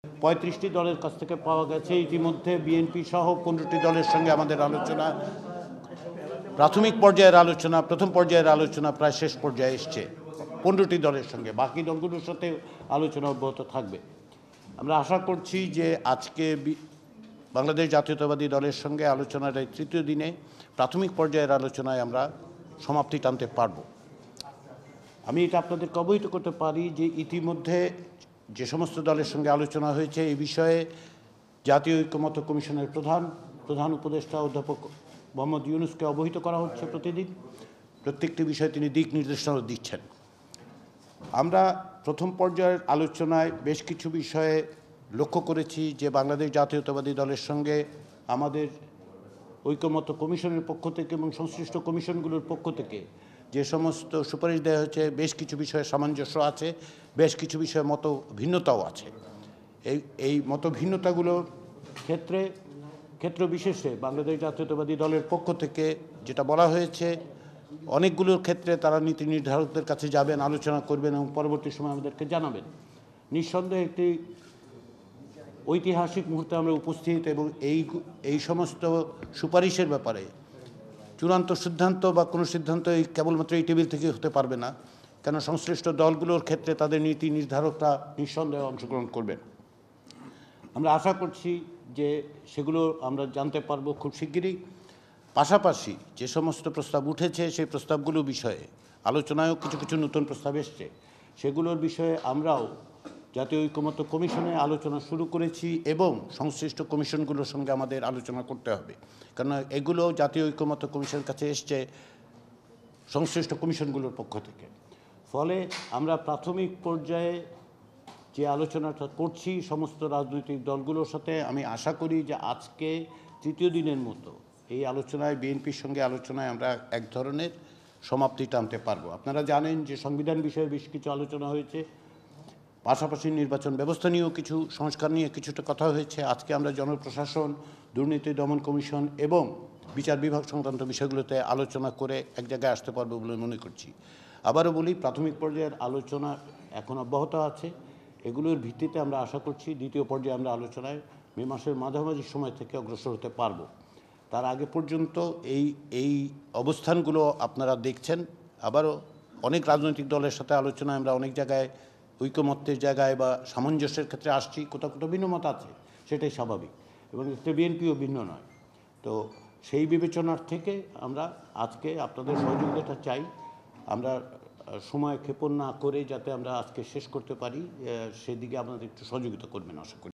35টি দলের কাছ থেকে পাওয়া গেছে ইতিমধ্যে বিএনপি সহ 15টি দলের সঙ্গে আমাদের আলোচনা, প্রাথমিক পর্যায়ের আলোচনা, প্রথম পর্যায়ের আলোচনা প্রায় শেষ পর্যায়ে এসছে 15টি দলের সঙ্গে। বাকি দলগুলোর সাথে আলোচনা অব্যাহত থাকবে। আমরা আশা করছি যে আজকে বাংলাদেশ জাতীয়তাবাদী দলের সঙ্গে আলোচনার এই তৃতীয় দিনে প্রাথমিক পর্যায়ের আলোচনায় আমরা সমাপ্তি টানতে পারব। আমি এটা আপনাদেরকে অবহিত করতে পারি যে ইতিমধ্যে যে সমস্ত দলের সঙ্গে আলোচনা হয়েছে এই বিষয়ে জাতীয় ঐক্যমত্য কমিশনের প্রধান উপদেষ্টা অধ্যাপক মোহাম্মদ ইউনূসকে অবহিত করা হচ্ছে প্রতিদিন। প্রত্যেকটি বিষয়ে তিনি দিক নির্দেশনা দিচ্ছেন। আমরা প্রথম পর্যায়ের আলোচনায় বেশ কিছু বিষয়ে লক্ষ্য করেছি যে বাংলাদেশ জাতীয়তাবাদী দলের সঙ্গে আমাদের ঐক্যমত্য কমিশনের পক্ষ থেকে এবং সংশ্লিষ্ট কমিশনগুলোর পক্ষ থেকে যে সমস্ত সুপারিশ দেওয়া হয়েছে বেশ কিছু বিষয়ে সামঞ্জস্য আছে, বেশ কিছু বিষয়ে মত ভিন্নতাও আছে। এই মত ভিন্নতাগুলোর ক্ষেত্র বিশেষে বাংলাদেশ জাতীয়তাবাদী দলের পক্ষ থেকে যেটা বলা হয়েছে, অনেকগুলোর ক্ষেত্রে তারা নীতি নির্ধারকদের কাছে যাবেন, আলোচনা করবেন এবং পরবর্তী সময় আমাদেরকে জানাবেন। নিঃসন্দেহে একটি ঐতিহাসিক মুহূর্তে আমরা উপস্থিত এবং এই সমস্ত সুপারিশের ব্যাপারে চূড়ান্ত সিদ্ধান্ত বা কোনো সিদ্ধান্ত কেবলমাত্র এই টেবিল থেকে হতে পারবে না, কেন সংশ্লিষ্ট দলগুলোর ক্ষেত্রে তাদের নীতি নির্ধারকরা নিঃসন্দেহে অংশগ্রহণ করবেন। আমরা আশা করছি যে সেগুলো আমরা জানতে পারবো খুব শিগগিরই। পাশাপাশি যে সমস্ত প্রস্তাব উঠেছে সেই প্রস্তাবগুলো বিষয়ে আলোচনায়ও কিছু নতুন প্রস্তাব এসছে, সেগুলোর বিষয়ে আমরাও জাতীয় ঐক্যমত্য কমিশনে আলোচনা শুরু করেছি এবং সংশ্লিষ্ট কমিশনগুলোর সঙ্গে আমাদের আলোচনা করতে হবে, কারণ এগুলো জাতীয় ঐক্যমত্য কমিশনের কাছে এসছে সংশ্লিষ্ট কমিশনগুলোর পক্ষ থেকে। ফলে আমরা প্রাথমিক পর্যায়ে যে আলোচনাটা করছি সমস্ত রাজনৈতিক দলগুলোর সাথে, আমি আশা করি যে আজকে তৃতীয় দিনের মতো এই আলোচনায় বিএনপির সঙ্গে আলোচনায় আমরা এক ধরনের সমাপ্তি টানতে পারবো। আপনারা জানেন যে সংবিধান বিষয়ে বেশ কিছু আলোচনা হয়েছে, পাশাপাশি নির্বাচন ব্যবস্থা নিয়েও কিছু সংস্কার নিয়ে কিছুটা কথা হয়েছে। আজকে আমরা জনপ্রশাসন, দুর্নীতি দমন কমিশন এবং বিচার বিভাগ সংক্রান্ত বিষয়গুলোতে আলোচনা করে এক জায়গায় আসতে পারবো বলে মনে করছি। আবারও বলি, প্রাথমিক পর্যায়ের আলোচনা এখন অব্যাহত আছে। এগুলোর ভিত্তিতে আমরা আশা করছি দ্বিতীয় পর্যায়ে আমরা আলোচনায় মে মাসের মাঝামাঝি সময় থেকে অগ্রসর হতে পারবো। তার আগে পর্যন্ত এই অবস্থানগুলো আপনারা দেখছেন। আবারও অনেক রাজনৈতিক দলের সাথে আলোচনায় আমরা অনেক জায়গায় ঐকমত্যের জায়গায় বা সামঞ্জস্যের ক্ষেত্রে আসছি, কোথাও ভিন্নমত আছে, সেটাই স্বাভাবিক, এবং এতে বিএনপিও ভিন্ন নয়। তো সেই বিবেচনার থেকে আমরা আজকে আপনাদের সহযোগিতা চাই। আমরা সময় ক্ষেপণ না করে যাতে আমরা আজকে শেষ করতে পারি সেদিকে আপনাদের একটু সহযোগিতা করবেন আশা করি।